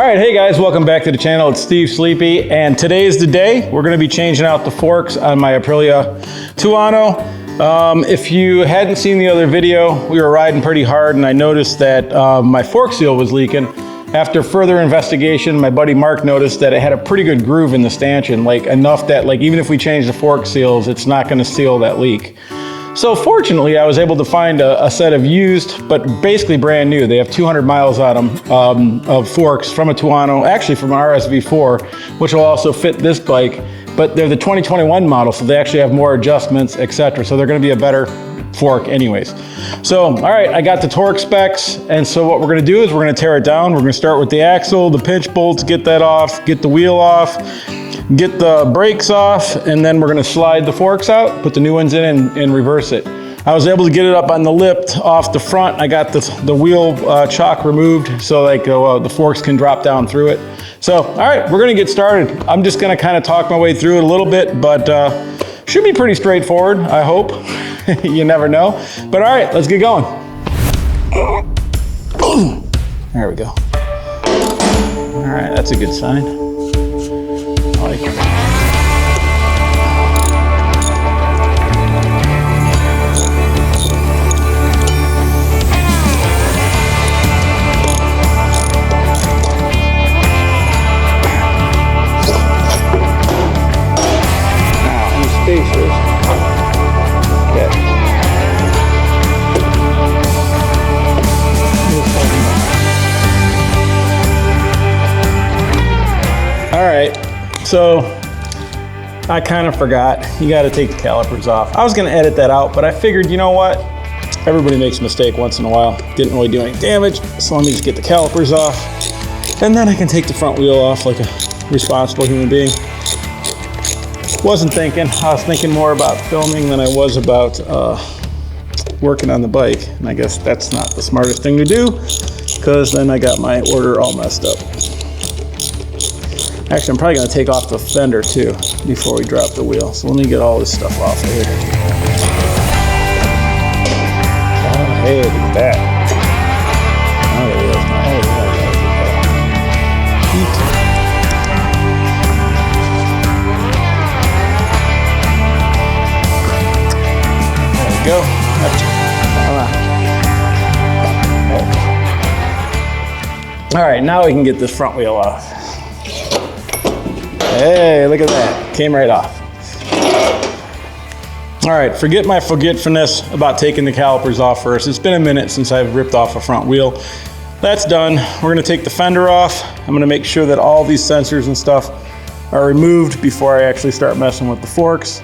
right, hey guys, welcome back to the channel. It's Steve Sleepy, and today is the day we're going to be changing out the forks on my Aprilia Turono. If you hadn't seen the other video, we were riding pretty hard and I noticed that my fork seal was leaking. After further investigation, my buddy Mark noticed that it had a pretty good groove in the stanchion, like enough that like even if we change the fork seals, it's not going to seal that leak. So fortunately, I was able to find a set of used, but basically brand new. They have 200 miles on them of forks from a Tuono, actually from an RSV4, which will also fit this bike. But they're the 2021 model, so they actually have more adjustments, etc. So they're going to be a better fork anyways. So, all right, I got the torque specs. And so what we're going to do is we're going to tear it down. We're going to start with the axle, the pinch bolts, get that off, get the wheel off, get the brakes off, and then we're going to slide the forks out, put the new ones in and reverse it. I was able to get it up on the lip off the front. I got the wheel chock removed so like the forks can drop down through it. So, all right, we're going to get started. I'm just going to kind of talk my way through it a little bit, but should be pretty straightforward, I hope. You never know. But all right, let's get going. There we go. All right, that's a good sign. I like it. So I kind of forgot, you got to take the calipers off. I was going to edit that out, but I figured, you know what? Everybody makes a mistake once in a while. Didn't really do any damage, so let me just get the calipers off. And then I can take the front wheel off like a responsible human being. Wasn't thinking, I was thinking more about filming than I was about working on the bike. And I guess that's not the smartest thing to do, because then I got my order all messed up. Actually, I'm probably going to take off the fender too before we drop the wheel. So let me get all this stuff off of here. Oh, hey, look at that. Oh, there it is. There we go. All right, now we can get this front wheel off. Hey, look at that. Came right off. All right, forget my forgetfulness about taking the calipers off first. It's been a minute since I've ripped off a front wheel. That's done. We're going to take the fender off. I'm going to make sure that all these sensors and stuff are removed before I actually start messing with the forks.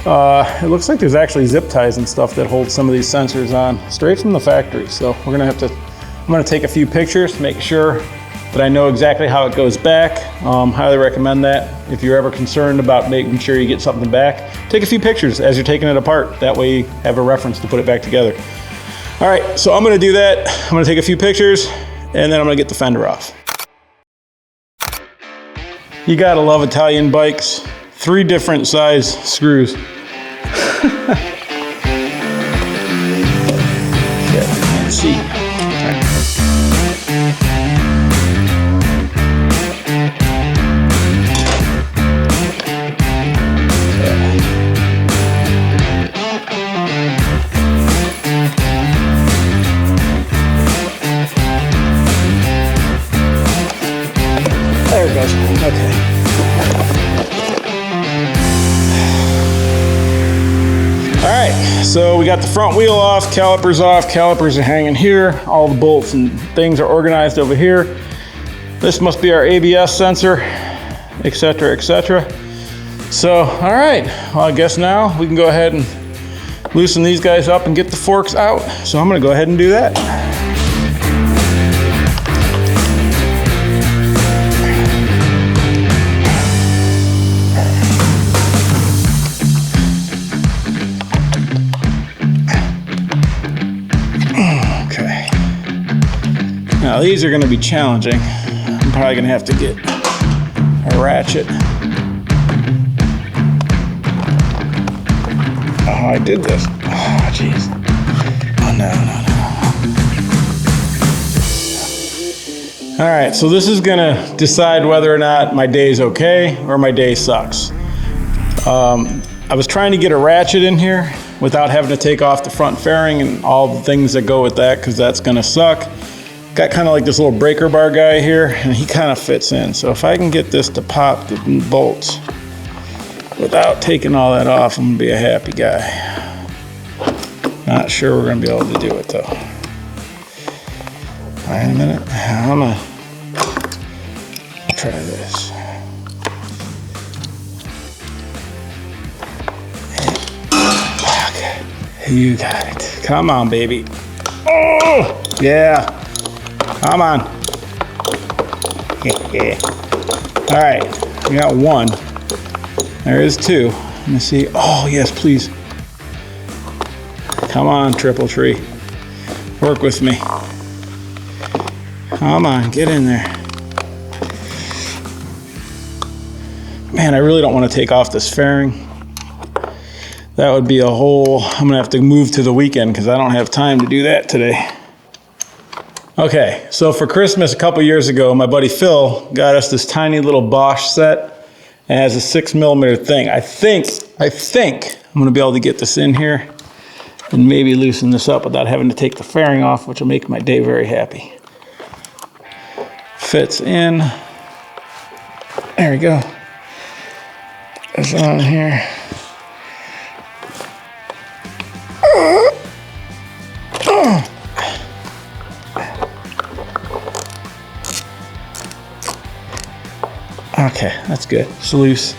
It looks like there's actually zip ties and stuff that hold some of these sensors on straight from the factory. So we're going to I'm going to take a few pictures to make sure that I know exactly how it goes back. Highly recommend that. If you're ever concerned about making sure you get something back, take a few pictures as you're taking it apart. That way you have a reference to put it back together. All right, so I'm gonna do that. I'm gonna take a few pictures and then I'm gonna get the fender off. You gotta love Italian bikes. 3 different size screws. Shit, can't see. There it goes. Okay. All right, so we got the front wheel off, calipers off, calipers are hanging here, all the bolts and things are organized over here. This must be our ABS sensor, etc., etc. So, all right, well, I guess now we can go ahead and loosen these guys up and get the forks out. So I'm gonna go ahead and do that. Now these are going to be challenging. I'm probably going to have to get a ratchet. Oh, I did this. Oh, jeez. Oh, no. All right, so this is gonna decide whether or not my day's okay or my day sucks. I was trying to get a ratchet in here without having to take off the front fairing and all the things that go with that, because that's gonna suck. Got kind of like this little breaker bar guy here, and he kind of fits in. So if I can get this to pop the bolts without taking all that off, I'm gonna be a happy guy. Not sure we're gonna be able to do it though. Wait a minute, I'm gonna try this. Okay, you got it. Come on, baby. Oh, yeah. Come on. All right, we got one. There is two. Let me see. Oh, yes, please. Come on, triple tree. Work with me. Come on, get in there. Man, I really don't want to take off this fairing. That would be a whole, I'm gonna have to move to the weekend because I don't have time to do that today. Okay, so for Christmas a couple years ago, my buddy Phil got us this tiny little Bosch set. It has a 6mm thing. I think I'm gonna be able to get this in here and maybe loosen this up without having to take the fairing off, which will make my day very happy. Fits in. There we go. It's on here. Okay, that's good. It's loose.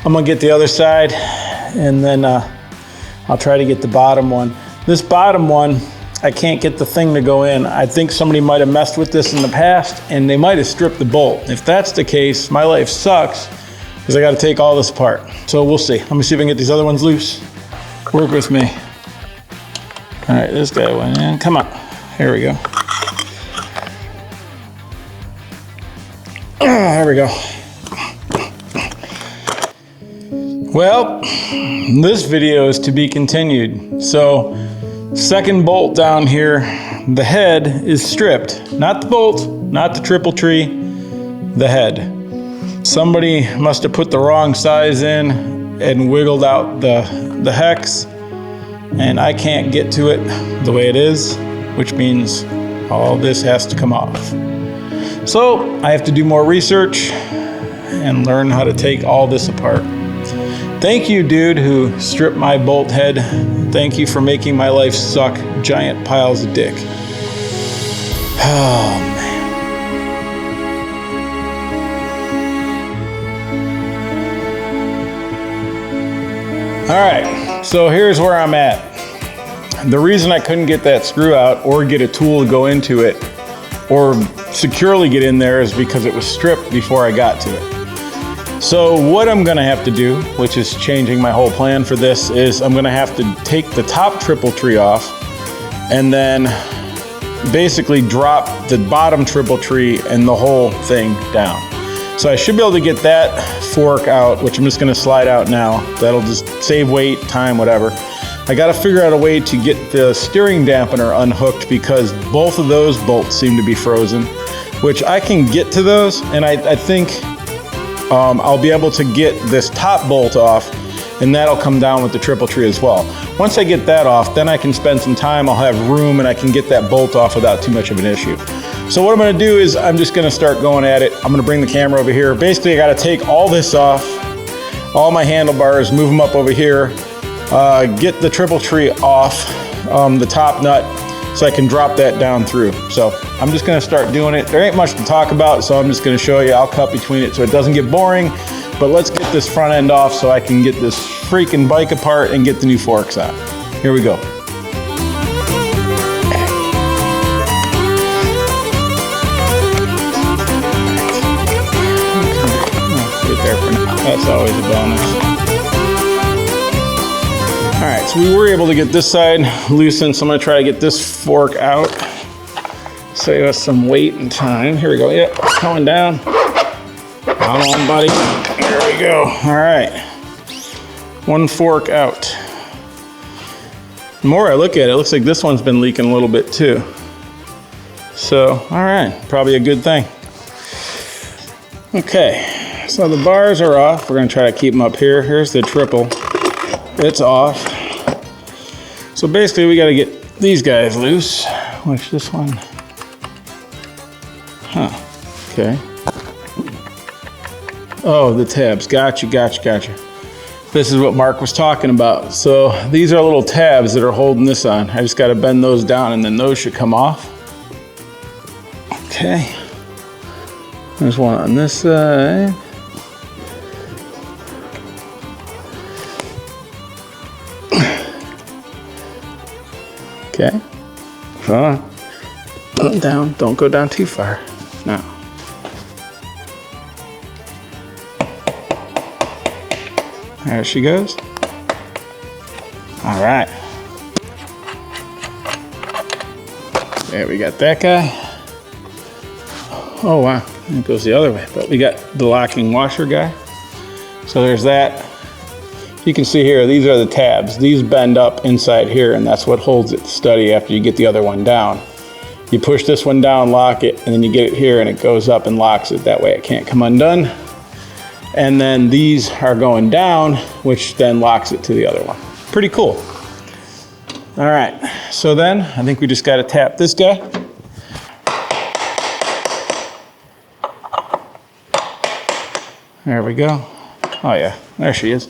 I'm gonna get the other side, and then I'll try to get the bottom one. This bottom one, I can't get the thing to go in. I think somebody might have messed with this in the past, and they might have stripped the bolt. If that's the case, my life sucks, because I gotta take all this apart. So we'll see. Let me see if I can get these other ones loose. Work with me. All right, this guy went in. Come on. Here we go. There we go. Well, this video is to be continued. So, second bolt down here, the head is stripped. Not the bolt, not the triple tree, the head. Somebody must have put the wrong size in and wiggled out the hex, and I can't get to it the way it is, which means all this has to come off. So I have to do more research and learn how to take all this apart. Thank you, dude, who stripped my bolt head. Thank you for making my life suck giant piles of dick. Oh, man. All right, so here's where I'm at. The reason I couldn't get that screw out or get a tool to go into it or securely get in there is because it was stripped before I got to it. So what I'm gonna have to do, which is changing my whole plan for this, is I'm gonna have to take the top triple tree off and then basically drop the bottom triple tree and the whole thing down. So I should be able to get that fork out, which I'm just gonna slide out now. That'll just save weight, time, whatever. I gotta figure out a way to get the steering dampener unhooked because both of those bolts seem to be frozen, which I can get to those, and I think I'll be able to get this top bolt off, and that'll come down with the triple tree as well. Once I get that off, then I can spend some time, I'll have room, and I can get that bolt off without too much of an issue. So what I'm gonna do is I'm just gonna start going at it. I'm gonna bring the camera over here. Basically, I gotta take all this off, all my handlebars, move them up over here, get the triple tree off the top nut so I can drop that down through. So I'm just gonna start doing it. There ain't much to talk about, so I'm just gonna show you. I'll cut between it so it doesn't get boring, but let's get this front end off so I can get this freaking bike apart and get the new forks out. Here we go. Get there for now. That's always a bonus. All right, so we were able to get this side loosened, so I'm gonna try to get this fork out. Save us some weight and time. Here we go, yep, coming down. Come on, buddy, there we go. All right, one fork out. The more I look at it, it looks like this one's been leaking a little bit too. So, all right, probably a good thing. Okay, so the bars are off. We're gonna try to keep them up here. Here's the triple. It's off. So basically we gotta get these guys loose. Which this one, okay. Oh, the tabs, gotcha. This is what Mark was talking about. So these are little tabs that are holding this on. I just gotta bend those down and then those should come off. Okay. There's one on this side. Okay. Down. Don't go down too far. No. There she goes. All right. There we got that guy. Oh wow, it goes the other way. But we got the locking washer guy. So there's that. You can see here, these are the tabs. These bend up inside here, and that's what holds it steady after you get the other one down. You push this one down, lock it, and then you get it here and it goes up and locks it. That way it can't come undone. And then these are going down, which then locks it to the other one. Pretty cool. All right, so then I think we just gotta tap this guy. There we go. Oh yeah, there she is.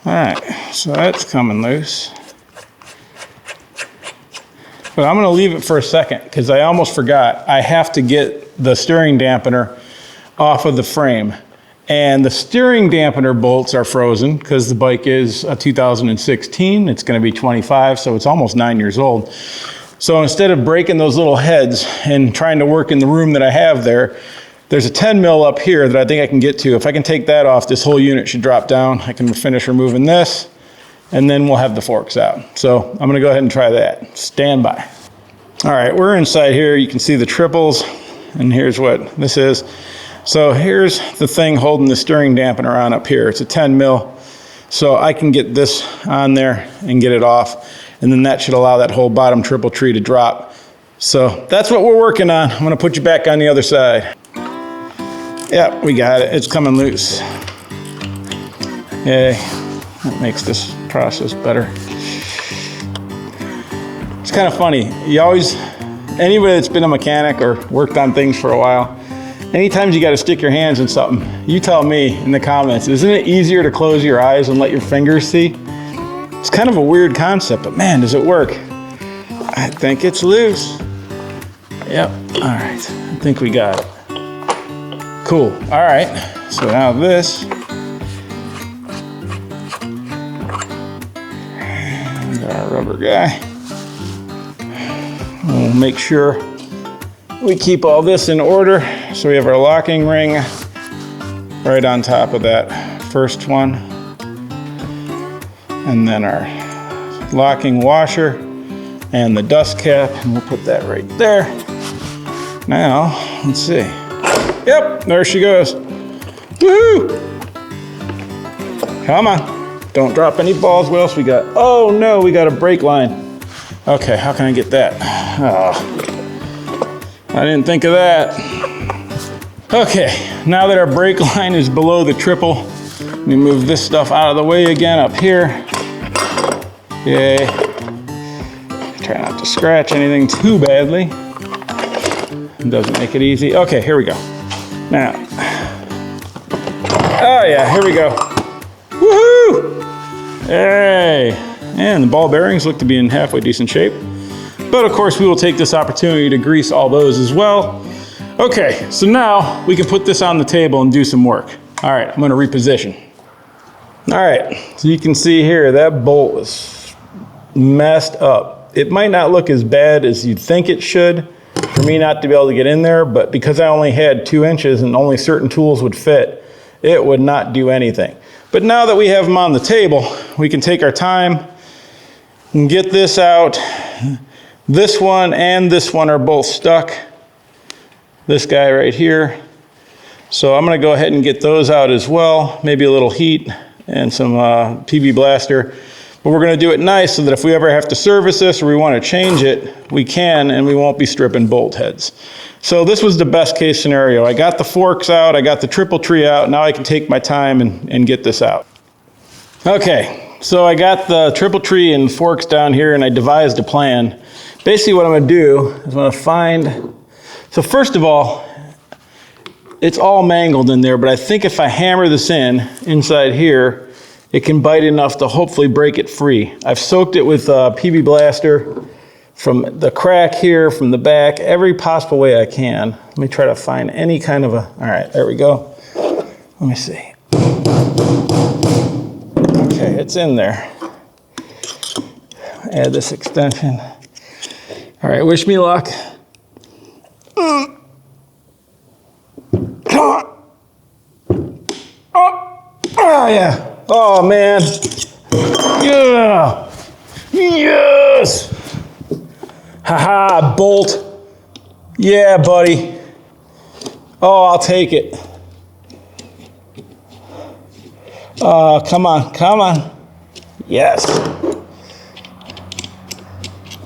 All right, so that's coming loose. But I'm gonna leave it for a second because I almost forgot. I have to get the steering dampener off of the frame. And the steering dampener bolts are frozen because the bike is a 2016. It's gonna be 25, so it's almost 9 years old. So instead of breaking those little heads and trying to work in the room that I have there, there's a 10 mil up here that I think I can get to. If I can take that off, this whole unit should drop down. I can finish removing this, and then we'll have the forks out. So I'm gonna go ahead and try that. Stand by. All right, we're inside here. You can see the triples, and here's what this is. So here's the thing holding the steering dampener on up here. It's a 10 mil. So I can get this on there and get it off, and then that should allow that whole bottom triple tree to drop. So that's what we're working on. I'm gonna put you back on the other side. Yep, we got it. It's coming loose. Yay. That makes this process better. It's kind of funny. You always, anybody that's been a mechanic or worked on things for a while, anytime you got to stick your hands in something, you tell me in the comments, isn't it easier to close your eyes and let your fingers see? It's kind of a weird concept, but man, does it work. I think it's loose. Yep, all right. I think we got it. Cool, all right. So now this. And our rubber guy. We'll make sure we keep all this in order. So we have our locking ring right on top of that first one. And then our locking washer and the dust cap, and we'll put that right there. Now, let's see. Yep, there she goes. Woohoo! Come on, don't drop any balls. What else we got? Oh no, we got a brake line. Okay, how can I get that? Oh, I didn't think of that. Okay, now that our brake line is below the triple, let me move this stuff out of the way again up here. Yay. Try not to scratch anything too badly. It doesn't make it easy. Okay, here we go. Now, oh yeah, here we go. Woohoo! Hey! And the ball bearings look to be in halfway decent shape. But of course, we will take this opportunity to grease all those as well. Okay, so now we can put this on the table and do some work. All right, I'm gonna reposition. All right, so you can see here, that bolt is messed up. It might not look as bad as you'd think it should for me not to be able to get in there, but because I only had 2 inches and only certain tools would fit, it would not do anything. But now that we have them on the table, we can take our time and get this out. This one and this one are both stuck. This guy right here. So I'm gonna go ahead and get those out as well. Maybe a little heat and some PB Blaster. but we're gonna do it nice so that if we ever have to service this or we wanna change it, we can, and we won't be stripping bolt heads. So this was the best case scenario. I got the forks out, I got the triple tree out, now I can take my time and get this out. Okay, so I got the triple tree and forks down here and I devised a plan. Basically what I'm gonna do is I'm gonna find, so first of all, it's all mangled in there, but I think if I hammer this inside here, it can bite enough to hopefully break it free. I've soaked it with PB Blaster from the crack here, from the back, every possible way I can. Let me try to find any kind of a, all right, there we go. Let me see. Okay, it's in there. Add this extension. All right, wish me luck. Oh, yeah. Oh, man. Yeah. Yes. Haha, bolt. Yeah, buddy. Oh, I'll take it. Come on, come on. Yes.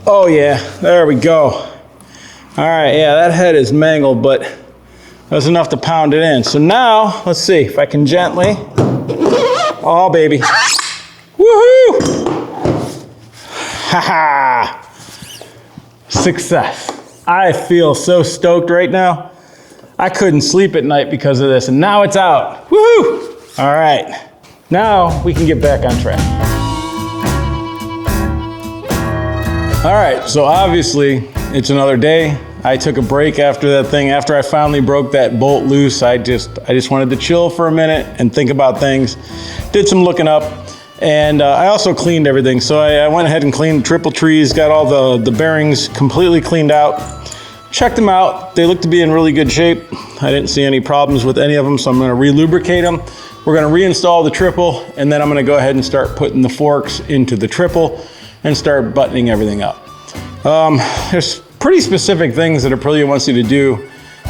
Oh, yeah. There we go. All right, yeah, that head is mangled, but that's enough to pound it in. So now, let's see if I can gently. Oh, baby. Woohoo! Haha! Success. I feel so stoked right now. I couldn't sleep at night because of this, and now it's out. Woohoo! All right. Now we can get back on track. All right, so obviously it's another day. I took a break after that thing. After I finally broke that bolt loose, I just wanted to chill for a minute and think about things. Did some looking up, and I also cleaned everything. So I went ahead and cleaned the triple trees, got all the bearings completely cleaned out, checked them out. They look to be in really good shape. I didn't see any problems with any of them, so I'm gonna re-lubricate them. We're gonna reinstall the triple, and then I'm gonna go ahead and start putting the forks into the triple and start buttoning everything up. There's pretty specific things that Aprilia wants you to do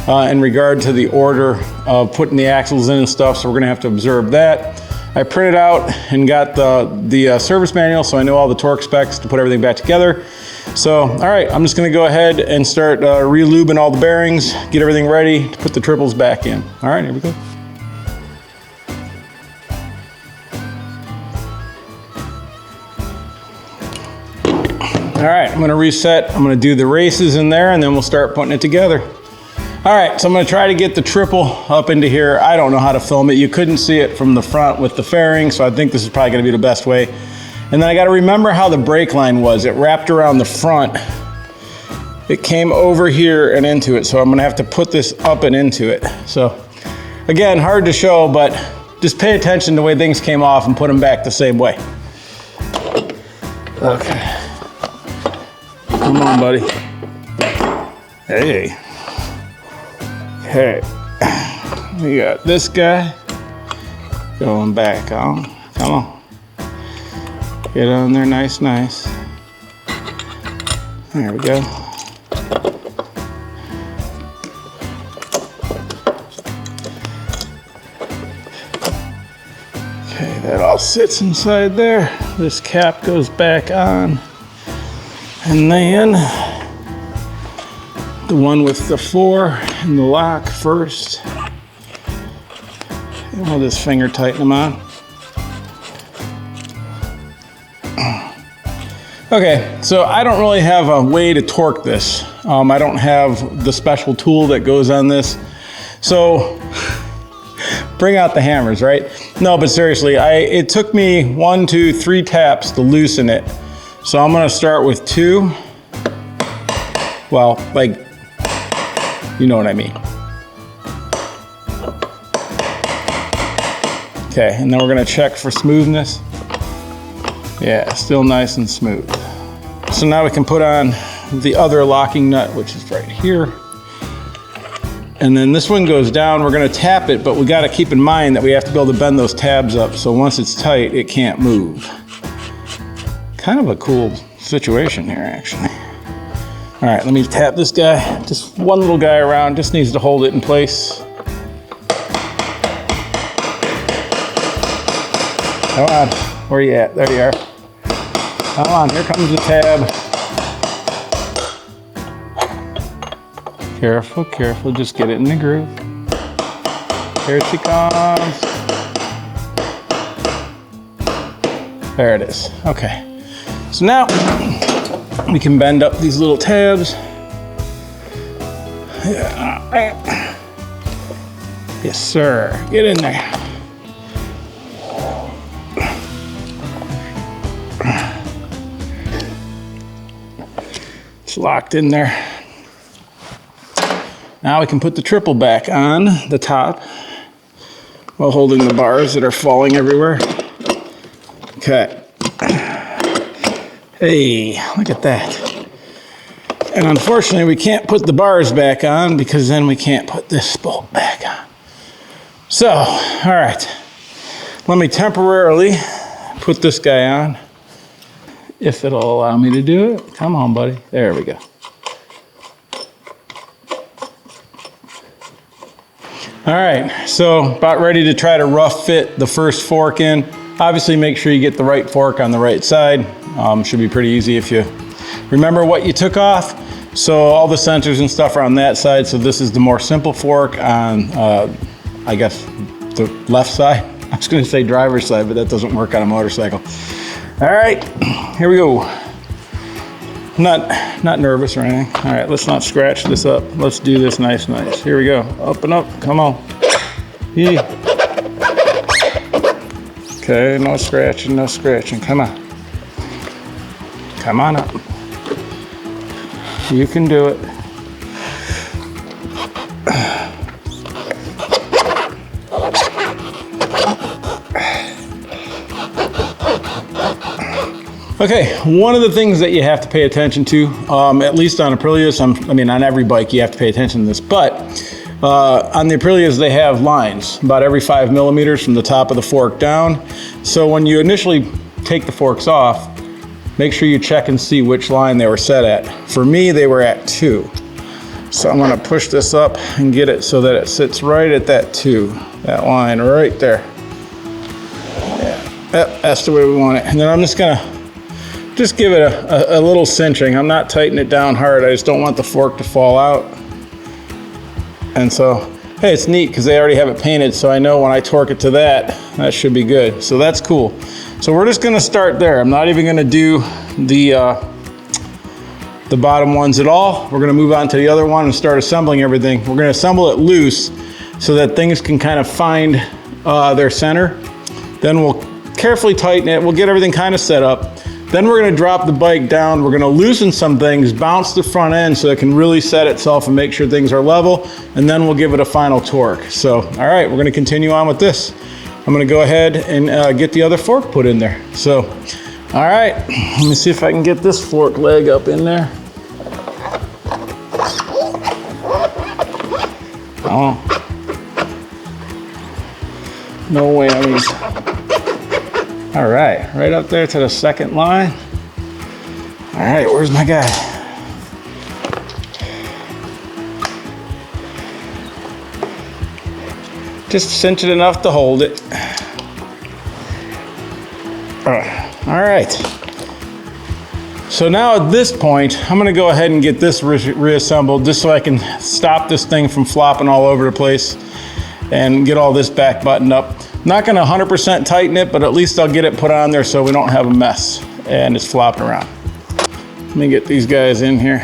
in regard to the order of putting the axles in and stuff, so we're gonna have to observe that. I printed out and got the service manual, so I know all the torque specs to put everything back together. So, all right, I'm just gonna go ahead and start re-lubing all the bearings, get everything ready to put the triples back in. All right, here we go. All right, I'm gonna reset. I'm gonna do the races in there and then we'll start putting it together. All right, so I'm gonna try to get the triple up into here. I don't know how to film it. You couldn't see it from the front with the fairing, so I think this is probably gonna be the best way. And then I gotta remember how the brake line was. It wrapped around the front. It came over here and into it, so I'm gonna have to put this up and into it. So again, hard to show, but just pay attention to the way things came off and put them back the same way. Okay. Come on, buddy. Hey. Okay. We got this guy going back on. Come on. Get on there nice. There we go. Okay, that all sits inside there. This cap goes back on. And then the one with the 4 and the lock first. And we'll just finger tighten them on. Okay, so I don't really have a way to torque this. I don't have the special tool that goes on this. So bring out the hammers, right? No, but seriously, it took me 1, 2, 3 taps to loosen it. So I'm gonna start with 2. Well, like, you know what I mean. Okay, and then we're gonna check for smoothness. Yeah, still nice and smooth. So now we can put on the other locking nut, which is right here. And then this one goes down, we're gonna tap it, but we gotta keep in mind that we have to be able to bend those tabs up, so once it's tight, it can't move. Kind of a cool situation here, actually. All right, let me tap this guy. Just one little guy around, just needs to hold it in place. Come on, where you at? There you are. Come on, here comes the tab. Careful, careful, just get it in the groove. Here she comes. There it is, okay. So now, we can bend up these little tabs. Yes, sir, get in there. It's locked in there. Now we can put the triple back on the top while holding the bars that are falling everywhere. Okay. Hey, look at that. And unfortunately, we can't put the bars back on because then we can't put this bolt back on. So, all right. Let me temporarily put this guy on. If it'll allow me to do it. Come on, buddy. There we go. All right, so about ready to try to rough fit the first fork in. Obviously, make sure you get the right fork on the right side. Should be pretty easy if you remember what you took off. So all the sensors and stuff are on that side. So this is the more simple fork on, I guess, the left side. I was gonna say driver's side, but that doesn't work on a motorcycle. All right, here we go. Not nervous or anything. All right, let's not scratch this up. Let's do this nice. Here we go, up and up, come on. Yeah. Okay, no scratching, come on. Come on up. You can do it. Okay, one of the things that you have to pay attention to, at least on Aprilias, I mean on every bike you have to pay attention to this, but on the Aprilias they have lines about every 5 millimeters from the top of the fork down. So when you initially take the forks off, make sure you check and see which line they were set at. For me, they were at 2. So I'm gonna push this up and get it so that it sits right at that 2, that line right there. Yeah, that's the way we want it. And then I'm just gonna give it a little cinching. I'm not tightening it down hard. I just don't want the fork to fall out. And so, hey, it's neat because they already have it painted, so I know when I torque it to that should be good. So that's cool. So we're just gonna start there. I'm not even gonna do the bottom ones at all. We're gonna move on to the other one and start assembling everything. We're gonna assemble it loose so that things can kind of find their center. Then we'll carefully tighten it. We'll get everything kind of set up. Then we're gonna drop the bike down. We're gonna loosen some things, bounce the front end so it can really set itself and make sure things are level, and then we'll give it a final torque. So, all right, we're gonna continue on with this. I'm gonna go ahead and get the other fork put in there. So, all right, let me see if I can get this fork leg up in there. Oh, no whammies. All right, right up there to the second line. All right, where's my guy? Just cinch it enough to hold it. All right. So now at this point, I'm gonna go ahead and get this reassembled just so I can stop this thing from flopping all over the place and get all this back buttoned up. Not gonna 100% tighten it, but at least I'll get it put on there so we don't have a mess and it's flopping around. Let me get these guys in here.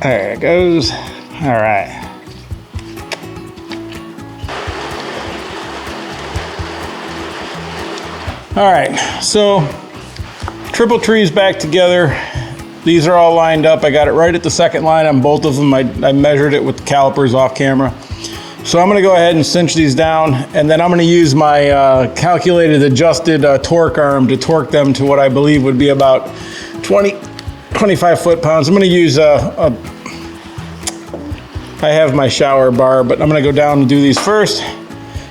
There it goes. All right. All right, so triple trees back together. These are all lined up. I got it right at the second line on both of them. I measured it with the calipers off camera. So I'm gonna go ahead and cinch these down, and then I'm gonna use my calculated adjusted torque arm to torque them to what I believe would be about 25 foot-pounds. I'm gonna use I have my shower bar, but I'm gonna go down and do these first.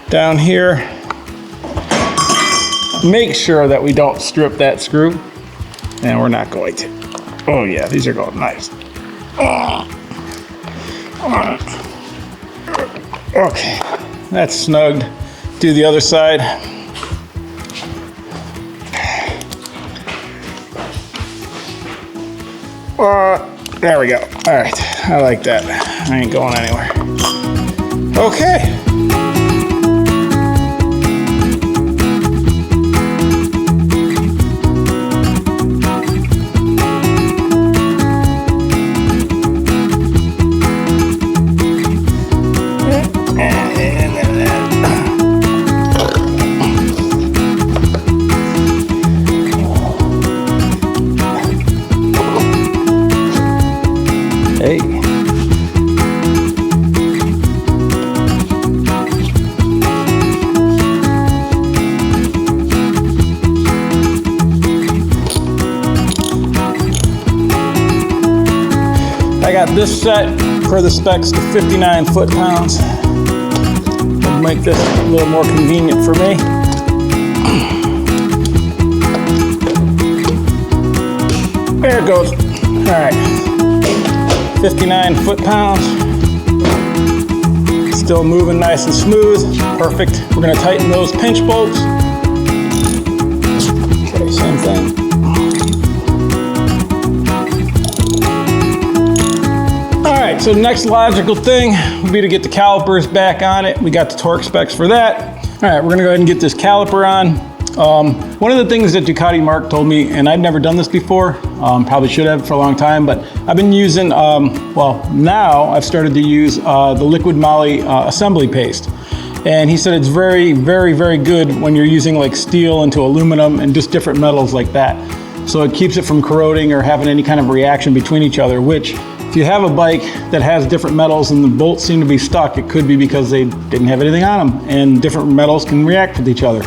Down here. Make sure that we don't strip that screw, and we're not going to. Oh yeah, these are going nice. Okay, that's snugged. Do the other side. There we go. All right, I like that. I ain't going anywhere. Okay. Hey. I got this set for the specs to 59 foot-pounds. It'll make this a little more convenient for me. There it goes. All right. 59 foot-pounds. Still moving nice and smooth. Perfect. We're going to tighten those pinch bolts. Okay, same thing. All right, so the next logical thing would be to get the calipers back on it. We got the torque specs for that. All right, we're going to go ahead and get this caliper on. One of the things that Ducati Mark told me, and I've never done this before, probably should have for a long time, but I've been using, well, now I've started to use the liquid moly assembly paste. And he said it's very, very, very good when you're using like steel into aluminum and just different metals like that. So it keeps it from corroding or having any kind of reaction between each other, which if you have a bike that has different metals and the bolts seem to be stuck, it could be because they didn't have anything on them, and different metals can react with each other.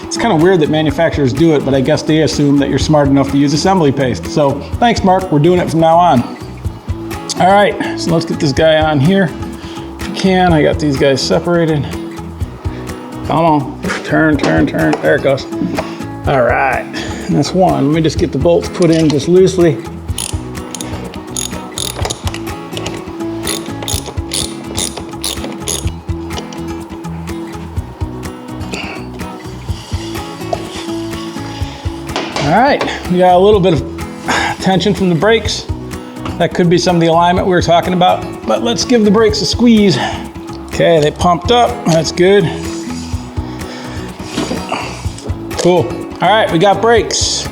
It's kind of weird that manufacturers do it, but I guess they assume that you're smart enough to use assembly paste. So thanks, Mark. We're doing it from now on. All right, so let's get this guy on here. If you can, I got these guys separated. Come on, turn, turn, turn. There it goes. All right, that's one. Let me just get the bolts put in just loosely. All right, we got a little bit of tension from the brakes. That could be some of the alignment we were talking about, but let's give the brakes a squeeze. Okay, they pumped up, that's good. Cool, all right, we got brakes.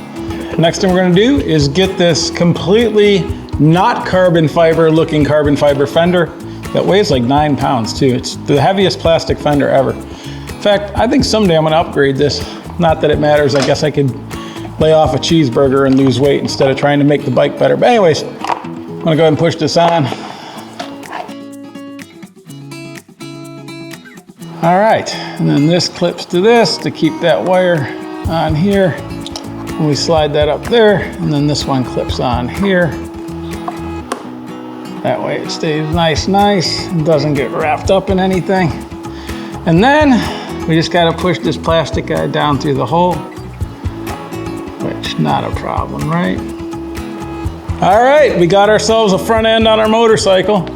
Next thing we're gonna do is get this completely not carbon fiber looking carbon fiber fender that weighs like 9 pounds too. It's the heaviest plastic fender ever. In fact, I think someday I'm gonna upgrade this. Not that it matters, I guess I could lay off a cheeseburger and lose weight instead of trying to make the bike better. But anyways, I'm gonna go ahead and push this on. All right, and then this clips to this to keep that wire on here. And we slide that up there, and then this one clips on here. That way it stays nice and doesn't get wrapped up in anything. And then we just gotta push this plastic guy down through the hole. Which, not a problem, right? All right, we got ourselves a front end on our motorcycle.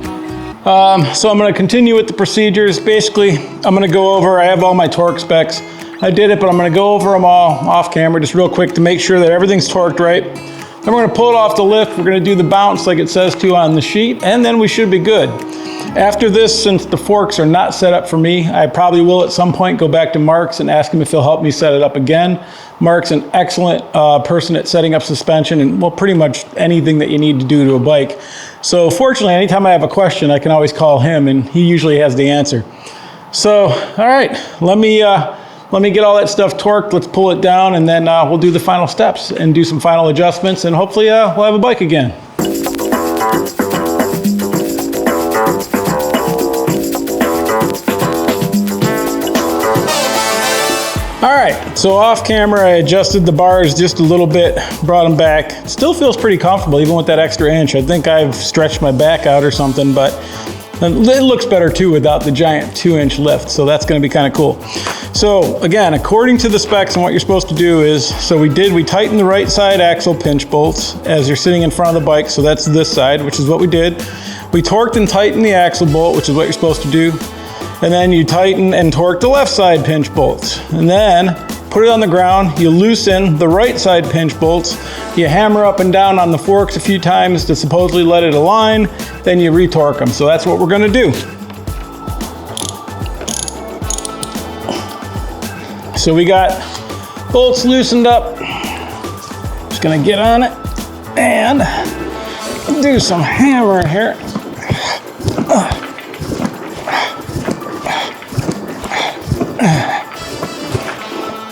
So I'm gonna continue with the procedures. Basically, I'm gonna go over, I have all my torque specs. I did it, but I'm gonna go over them all off camera just real quick to make sure that everything's torqued right. Then we're gonna pull it off the lift. We're gonna do the bounce like it says to on the sheet, and then we should be good. After this, since the forks are not set up for me, I probably will at some point go back to Mark's and ask him if he'll help me set it up again. Mark's an excellent person at setting up suspension and, well, pretty much anything that you need to do to a bike. So fortunately, anytime I have a question, I can always call him and he usually has the answer. So, all right, let me get all that stuff torqued. Let's pull it down and then we'll do the final steps and do some final adjustments, and hopefully we'll have a bike again. All right, so off camera, I adjusted the bars just a little bit, brought them back. Still feels pretty comfortable, even with that extra inch. I think I've stretched my back out or something, but it looks better too without the giant 2-inch lift, so that's gonna be kind of cool. So again, according to the specs and what you're supposed to do is, so we tightened the right side axle pinch bolts as you're sitting in front of the bike, so that's this side, which is what we did. We torqued and tightened the axle bolt, which is what you're supposed to do. and then you tighten and torque the left side pinch bolts. And then put it on the ground, you loosen the right side pinch bolts, you hammer up and down on the forks a few times to supposedly let it align, then you retorque them. So that's what we're gonna do. So we got bolts loosened up. Just gonna get on it and do some hammering here.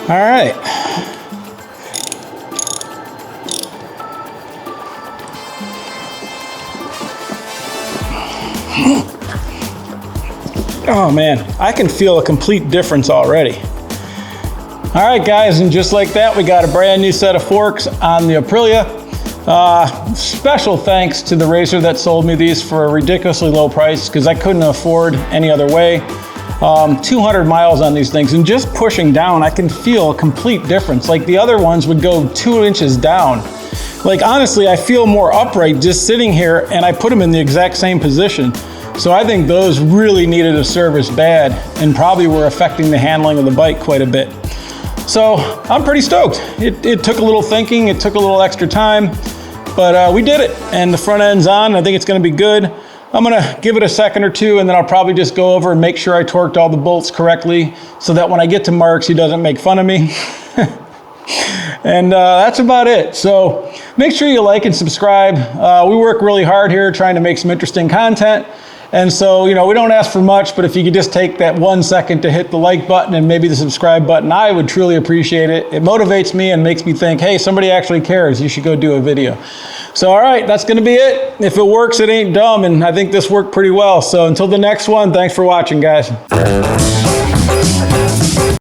All right. Oh man, I can feel a complete difference already. All right guys, and just like that, we got a brand new set of forks on the Aprilia. Special thanks to the racer that sold me these for a ridiculously low price because I couldn't afford any other way. 200 miles on these things, and just pushing down, I can feel a complete difference. Like the other ones would go 2 inches down. Like honestly, I feel more upright just sitting here, and I put them in the exact same position. So I think those really needed a service bad and probably were affecting the handling of the bike quite a bit. So I'm pretty stoked. It took a little thinking, it took a little extra time, but we did it, and the front end's on. I think it's gonna be good. I'm gonna give it a second or two, and then I'll probably just go over and make sure I torqued all the bolts correctly so that when I get to Mark's, he doesn't make fun of me. And that's about it. So make sure you like and subscribe. We work really hard here trying to make some interesting content. And so, you know, we don't ask for much, but if you could just take that 1 second to hit the like button and maybe the subscribe button, I would truly appreciate it. It motivates me and makes me think, hey, somebody actually cares. You should go do a video. So, all right, that's gonna be it. If it works, it ain't dumb, and I think this worked pretty well. So until the next one, thanks for watching, guys.